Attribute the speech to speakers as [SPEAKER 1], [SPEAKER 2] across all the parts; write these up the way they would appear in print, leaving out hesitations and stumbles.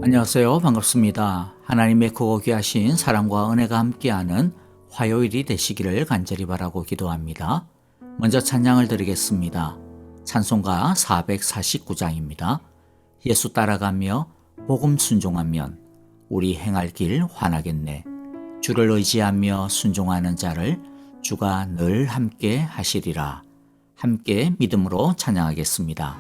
[SPEAKER 1] 안녕하세요. 반갑습니다. 하나님의 크고 귀하신 사랑과 은혜가 함께하는 화요일이 되시기를 간절히 바라고 기도합니다. 먼저 찬양을 드리겠습니다. 찬송가 449장입니다. 예수 따라가며 복음 순종하면 우리 행할 길 환하겠네. 주를 의지하며 순종하는 자를 주가 늘 함께 하시리라. 함께 믿음으로 찬양하겠습니다.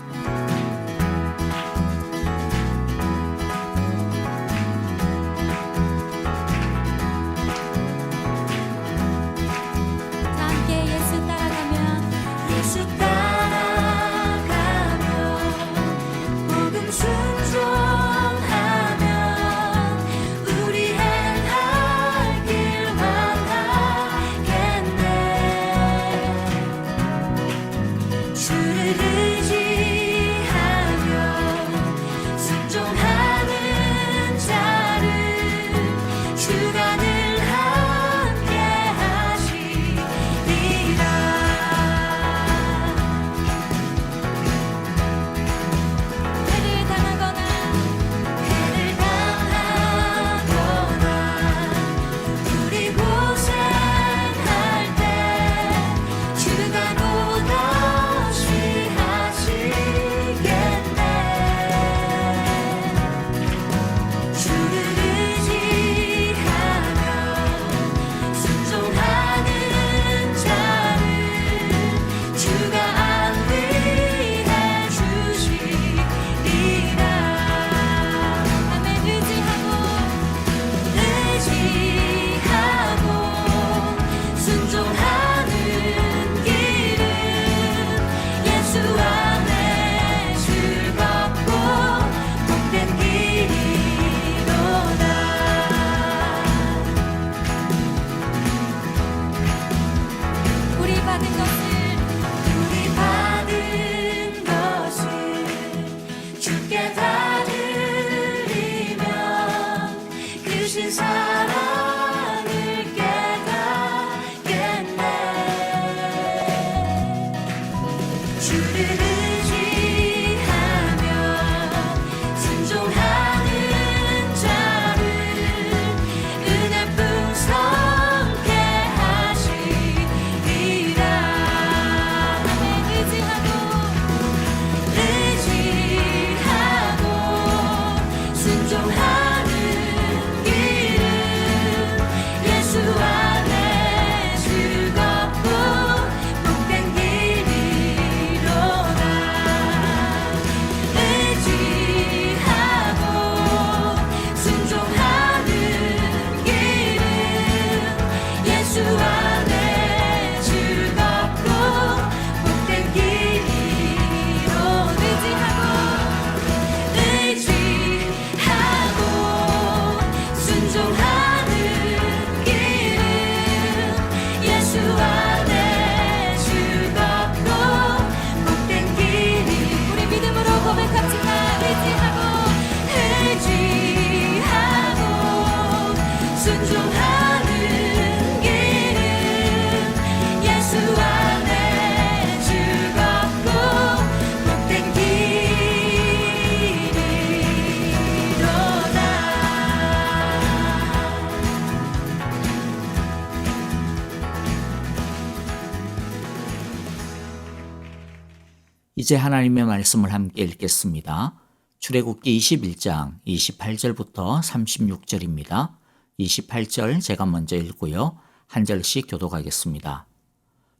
[SPEAKER 1] 이제 하나님의 말씀을 함께 읽겠습니다. 출애굽기 21장 28절부터 36절입니다. 28절 제가 먼저 읽고요. 한 절씩 교독하겠습니다.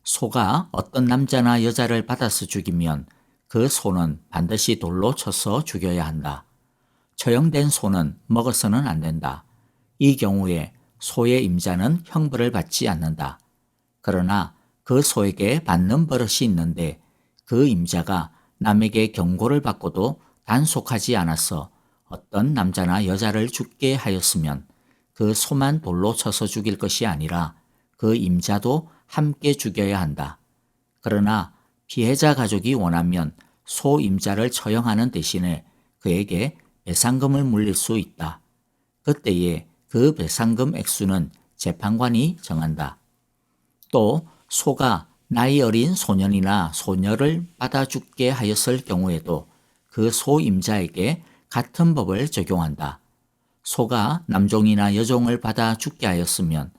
[SPEAKER 1] 소가 어떤 남자나 여자를 받아서 죽이면 그 소는 반드시 돌로 쳐서 죽여야 한다. 처형된 소는 먹어서는 안 된다. 이 경우에 소의 임자는 형벌을 받지 않는다. 그러나 그 소에게 받는 버릇이 있는데 그 임자가 남에게 경고를 받고도 단속하지 않아서 어떤 남자나 여자를 죽게 하였으면 그 소만 돌로 쳐서 죽일 것이 아니라 그 임자도 함께 죽여야 한다. 그러나 피해자 가족이 원하면 소 임자를 처형하는 대신에 그에게 배상금을 물릴 수 있다. 그때에 그 배상금 액수는 재판관이 정한다. 또 소가 나이 어린 소년이나 소녀를 받아 죽게 하였을 경우에도 그 소임자에게 같은 법을 적용한다. 소가 남종이나 여종을 받아 죽게 하였으면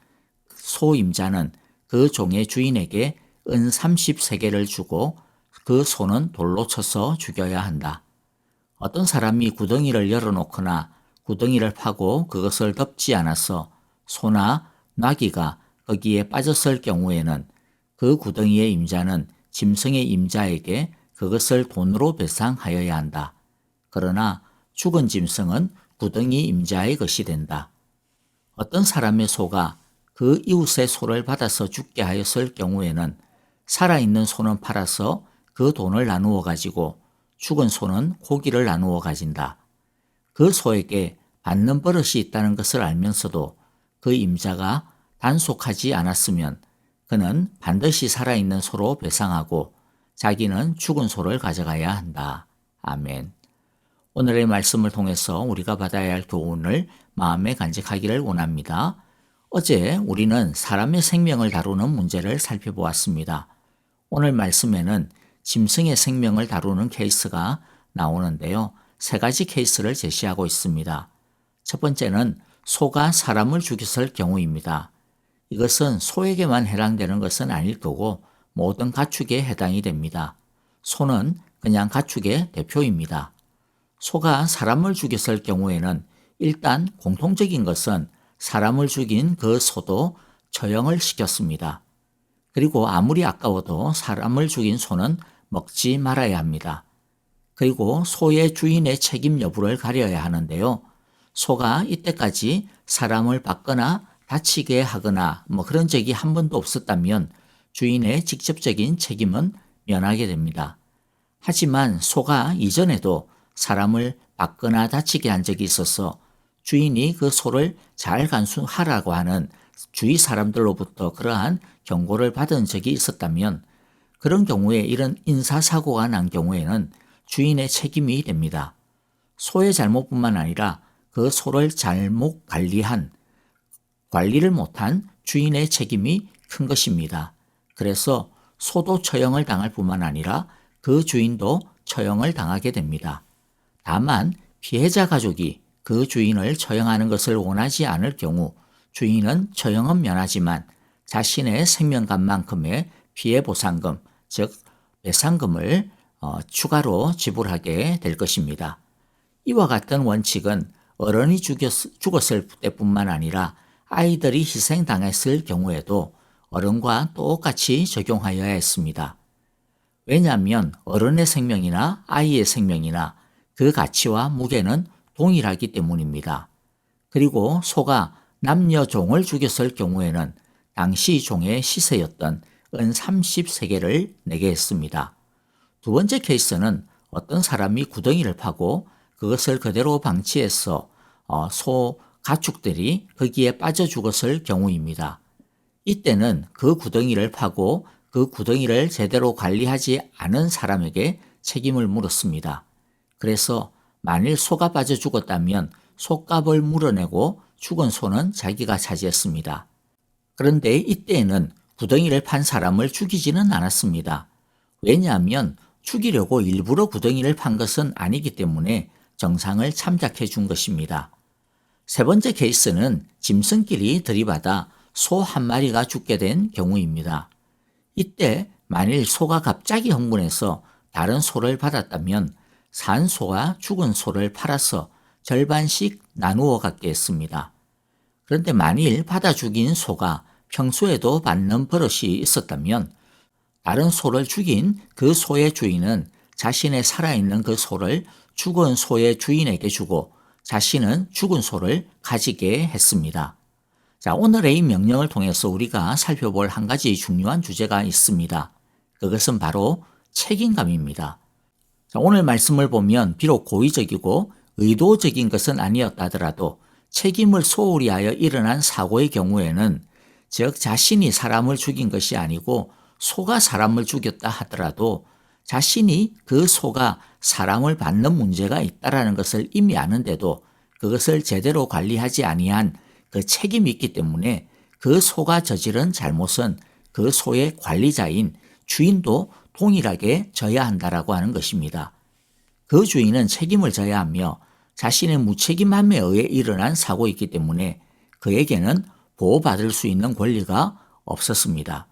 [SPEAKER 1] 소 임자는 그 종의 주인에게 은 30세겔을 주고 그 소는 돌로 쳐서 죽여야 한다. 어떤 사람이 구덩이를 열어놓거나 구덩이를 파고 그것을 덮지 않아서 소나 나귀가 거기에 빠졌을 경우에는 그 구덩이의 임자는 짐승의 임자에게 그것을 돈으로 배상하여야 한다. 그러나 죽은 짐승은 구덩이 임자의 것이 된다. 어떤 사람의 소가 그 이웃의 소를 받아서 죽게 하였을 경우에는 살아있는 소는 팔아서 그 돈을 나누어 가지고 죽은 소는 고기를 나누어 가진다. 그 소에게 받는 버릇이 있다는 것을 알면서도 그 임자가 단속하지 않았으면 그는 반드시 살아있는 소로 배상하고 자기는 죽은 소를 가져가야 한다. 아멘. 오늘의 말씀을 통해서 우리가 받아야 할 교훈을 마음에 간직하기를 원합니다. 어제 우리는 사람의 생명을 다루는 문제를 살펴보았습니다. 오늘 말씀에는 짐승의 생명을 다루는 케이스가 나오는데요. 세 가지 케이스를 제시하고 있습니다. 첫 번째는 소가 사람을 죽였을 경우입니다. 이것은 소에게만 해당되는 것은 아닐 거고 모든 가축에 해당이 됩니다. 소는 그냥 가축의 대표입니다. 소가 사람을 죽였을 경우에는 일단 공통적인 것은 사람을 죽인 그 소도 처형을 시켰습니다. 그리고 아무리 아까워도 사람을 죽인 소는 먹지 말아야 합니다. 그리고 소의 주인의 책임 여부를 가려야 하는데요. 소가 이때까지 사람을 받거나 다치게 하거나 그런 적이 한 번도 없었다면 주인의 직접적인 책임은 면하게 됩니다. 하지만 소가 이전에도 사람을 받거나 다치게 한 적이 있어서 주인이 그 소를 잘 간수하라고 하는 주위 사람들로부터 그러한 경고를 받은 적이 있었다면 그런 경우에 이런 인사사고가 난 경우에는 주인의 책임이 됩니다. 소의 잘못뿐만 아니라 그 소를 잘못 관리를 못한 주인의 책임이 큰 것입니다. 그래서 소도 처형을 당할 뿐만 아니라 그 주인도 처형을 당하게 됩니다. 다만 피해자 가족이 그 주인을 처형하는 것을 원하지 않을 경우 주인은 처형은 면하지만 자신의 생명값만큼의 피해보상금, 즉 배상금을 추가로 지불하게 될 것입니다. 이와 같은 원칙은 어른이 죽었을 때뿐만 아니라 아이들이 희생당했을 경우에도 어른과 똑같이 적용하여야 했습니다. 왜냐하면 어른의 생명이나 아이의 생명이나 그 가치와 무게는 동일하기 때문입니다. 그리고 소가 남녀 종을 죽였을 경우에는 당시 종의 시세였던 은 30세겔을 내게 했습니다. 두 번째 케이스는 어떤 사람이 구덩이를 파고 그것을 그대로 방치해서 소 가축들이 거기에 빠져 죽었을 경우입니다. 이때는 그 구덩이를 파고 그 구덩이를 제대로 관리하지 않은 사람에게 책임을 물었습니다. 그래서 만일 소가 빠져 죽었다면 소값을 물어내고 죽은 소는 자기가 차지했습니다. 그런데 이때에는 구덩이를 판 사람을 죽이지는 않았습니다. 왜냐하면 죽이려고 일부러 구덩이를 판 것은 아니기 때문에 정상을 참작해 준 것입니다. 세 번째 케이스는 짐승끼리 들이받아 소 한 마리가 죽게 된 경우입니다. 이때 만일 소가 갑자기 흥분해서 다른 소를 받았다면 산 소와 죽은 소를 팔아서 절반씩 나누어 갖게 했습니다. 그런데 만일 받아 죽인 소가 평소에도 받는 버릇이 있었다면 다른 소를 죽인 그 소의 주인은 자신의 살아있는 그 소를 죽은 소의 주인에게 주고 자신은 죽은 소를 가지게 했습니다. 자, 오늘의 이 명령을 통해서 우리가 살펴볼 한 가지 중요한 주제가 있습니다. 그것은 바로 책임감입니다. 자, 오늘 말씀을 보면 비록 고의적이고 의도적인 것은 아니었다 하더라도 책임을 소홀히 하여 일어난 사고의 경우에는 즉 자신이 사람을 죽인 것이 아니고 소가 사람을 죽였다 하더라도 자신이 그 소가 사람을 받는 문제가 있다라는 것을 이미 아는데도 그것을 제대로 관리하지 아니한 그 책임이 있기 때문에 그 소가 저지른 잘못은 그 소의 관리자인 주인도 동일하게 져야 한다라고 하는 것입니다. 그 주인은 책임을 져야 하며 자신의 무책임함에 의해 일어난 사고이기 때문에 그에게는 보호받을 수 있는 권리가 없었습니다.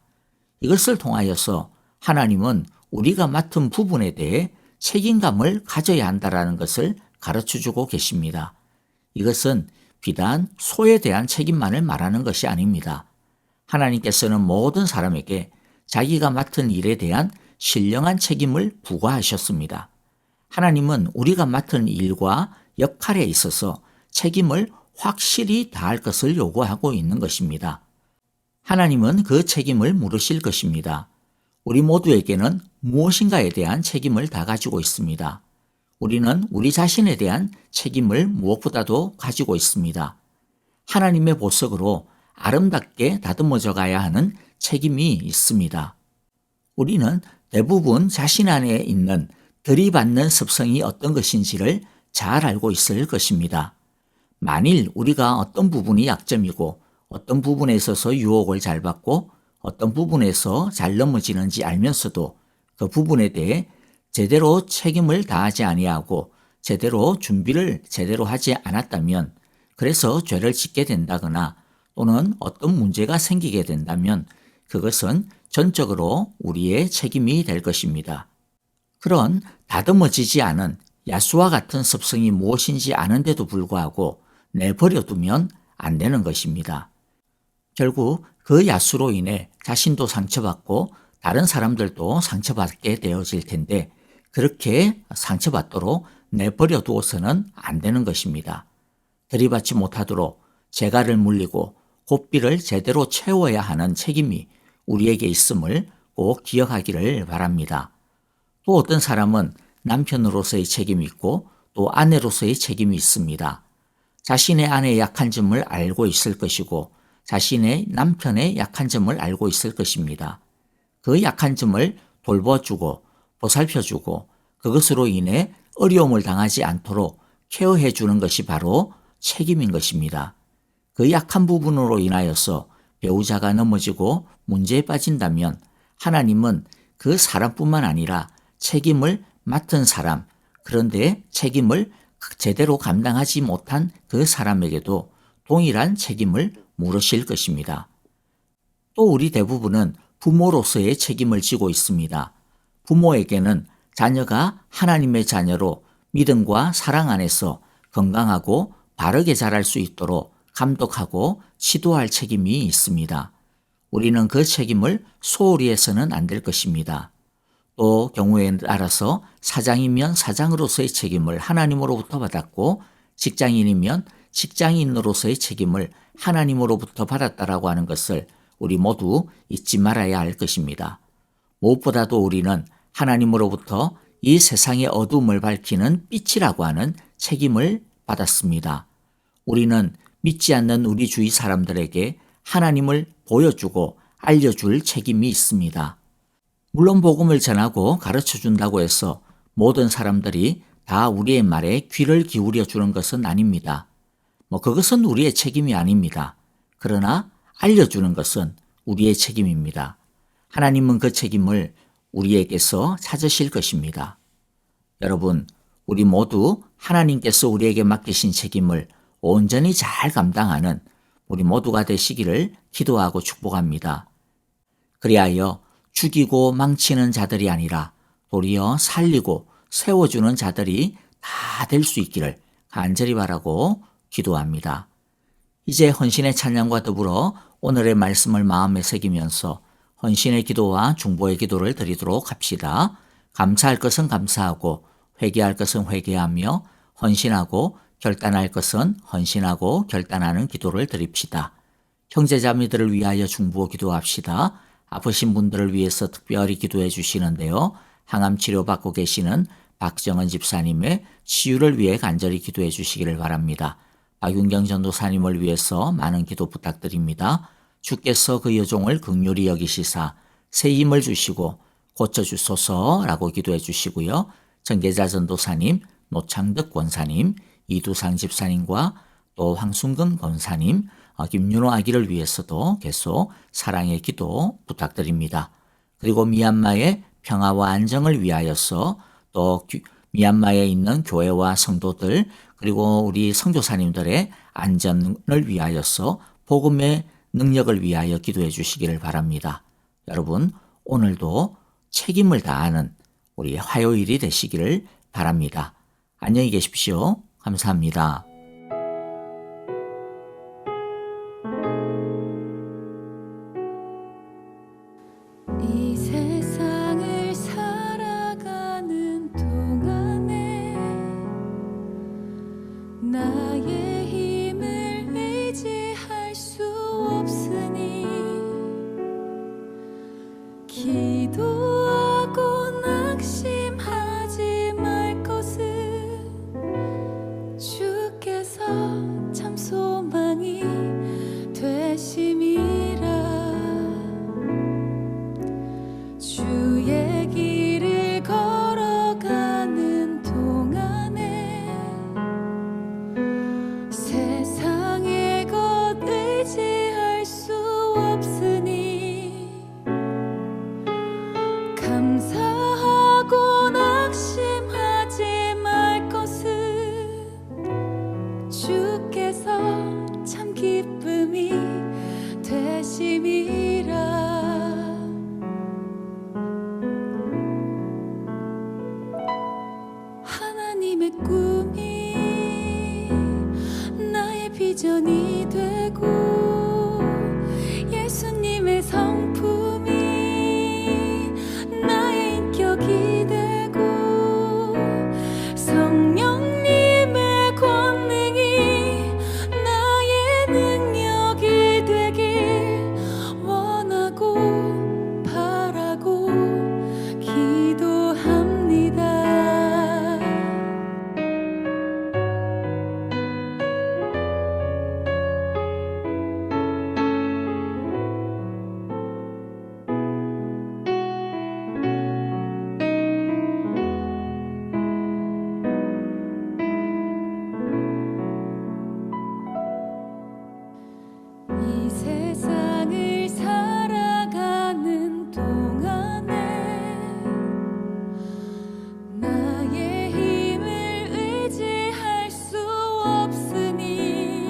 [SPEAKER 1] 이것을 통하여서 하나님은 우리가 맡은 부분에 대해 책임감을 가져야 한다는 것을 가르쳐주고 계십니다. 이것은 비단 소에 대한 책임만을 말하는 것이 아닙니다. 하나님께서는 모든 사람에게 자기가 맡은 일에 대한 신령한 책임을 부과하셨습니다. 하나님은 우리가 맡은 일과 역할에 있어서 책임을 확실히 다할 것을 요구하고 있는 것입니다. 하나님은 그 책임을 물으실 것입니다. 우리 모두에게는 무엇인가에 대한 책임을 다 가지고 있습니다. 우리는 우리 자신에 대한 책임을 무엇보다도 가지고 있습니다. 하나님의 보석으로 아름답게 다듬어져 가야 하는 책임이 있습니다. 우리는 대부분 자신 안에 있는 들이받는 습성이 어떤 것인지를 잘 알고 있을 것입니다. 만일 우리가 어떤 부분이 약점이고 어떤 부분에 있어서 유혹을 잘 받고 어떤 부분에서 잘 넘어지는지 알면서도 그 부분에 대해 제대로 책임을 다하지 아니하고 제대로 준비를 제대로 하지 않았다면, 그래서 죄를 짓게 된다거나 또는 어떤 문제가 생기게 된다면 그것은 전적으로 우리의 책임이 될 것입니다. 그런 다듬어지지 않은 야수와 같은 습성이 무엇인지 아는데도 불구하고 내버려두면 안 되는 것입니다. 결국 그 야수로 인해 자신도 상처받고 다른 사람들도 상처받게 되어질 텐데, 그렇게 상처받도록 내버려 두어서는 안 되는 것입니다. 들이받지 못하도록 재갈을 물리고 고삐를 제대로 채워야 하는 책임이 우리에게 있음을 꼭 기억하기를 바랍니다. 또 어떤 사람은 남편으로서의 책임이 있고 또 아내로서의 책임이 있습니다. 자신의 아내의 약한 점을 알고 있을 것이고 자신의 남편의 약한 점을 알고 있을 것입니다. 그 약한 점을 돌봐주고 보살펴주고 그것으로 인해 어려움을 당하지 않도록 케어해 주는 것이 바로 책임인 것입니다. 그 약한 부분으로 인하여서 배우자가 넘어지고 문제에 빠진다면 하나님은 그 사람뿐만 아니라 책임을 맡은 사람, 그런데 책임을 제대로 감당하지 못한 그 사람에게도 동일한 책임을 물으실 것입니다. 또 우리 대부분은 부모로서의 책임을 지고 있습니다. 부모에게는 자녀가 하나님의 자녀로 믿음과 사랑 안에서 건강하고 바르게 자랄 수 있도록 감독하고 지도할 책임이 있습니다. 우리는 그 책임을 소홀히 해서는 안 될 것입니다. 또 경우에 따라서 사장이면 사장으로서의 책임을 하나님으로부터 받았고 직장인이면 직장인으로서의 책임을 하나님으로부터 받았다라고 하는 것을 우리 모두 잊지 말아야 할 것입니다. 무엇보다도 우리는 하나님으로부터 이 세상의 어둠을 밝히는 빛이라고 하는 책임을 받았습니다. 우리는 믿지 않는 우리 주위 사람들에게 하나님을 보여주고 알려줄 책임이 있습니다. 물론 복음을 전하고 가르쳐 준다고 해서 모든 사람들이 다 우리의 말에 귀를 기울여 주는 것은 아닙니다. 그것은 우리의 책임이 아닙니다. 그러나 알려주는 것은 우리의 책임입니다. 하나님은 그 책임을 우리에게서 찾으실 것입니다. 여러분, 우리 모두 하나님께서 우리에게 맡기신 책임을 온전히 잘 감당하는 우리 모두가 되시기를 기도하고 축복합니다. 그리하여 죽이고 망치는 자들이 아니라 도리어 살리고 세워주는 자들이 다 될 수 있기를 간절히 바라고 기도합니다. 이제 헌신의 찬양과 더불어 오늘의 말씀을 마음에 새기면서 헌신의 기도와 중보의 기도를 드리도록 합시다. 감사할 것은 감사하고 회개할 것은 회개하며 헌신하고 결단할 것은 헌신하고 결단하는 기도를 드립시다. 형제자매들을 위하여 중보 기도합시다. 아프신 분들을 위해서 특별히 기도해 주시는데요. 항암 치료받고 계시는 박정은 집사님의 치유를 위해 간절히 기도해 주시기를 바랍니다. 박윤경 전도사님을 위해서 많은 기도 부탁드립니다. 주께서 그 여종을 긍휼히 여기시사 새 힘을 주시고 고쳐주소서라고 기도해 주시고요. 정계자 전도사님, 노창득 권사님, 이두상 집사님과 또 황순근 권사님, 김윤호 아기를 위해서도 계속 사랑의 기도 부탁드립니다. 그리고 미얀마의 평화와 안정을 위하여서 또 미얀마에 있는 교회와 성도들 그리고 우리 선교사님들의 안전을 위하여서 복음의 능력을 위하여 기도해 주시기를 바랍니다. 여러분, 오늘도 책임을 다하는 우리 화요일이 되시기를 바랍니다. 안녕히 계십시오. 감사합니다.
[SPEAKER 2] 이 세상을 살아가는 동안에 나의 힘을 의지할 수 없으니 기도하고 낙심하지 말 것은 주께서 참 소망이 되심이라. 주의 길을 걸어가는 동안에 세상의 것 의지할 수 없으니 감사하고 낙심하지 말 것은 주께서 참 기쁨이 되심이라. 하나님의 꿈이 나의 비전이 되고 예수님의 성품이 나의 인격이 되고 성령님의 권능이 나의 능력이 되길 원하고 바라고 기도합니다. 이 세상을 살아가는 동안에 나의 힘을 의지할 수 없으니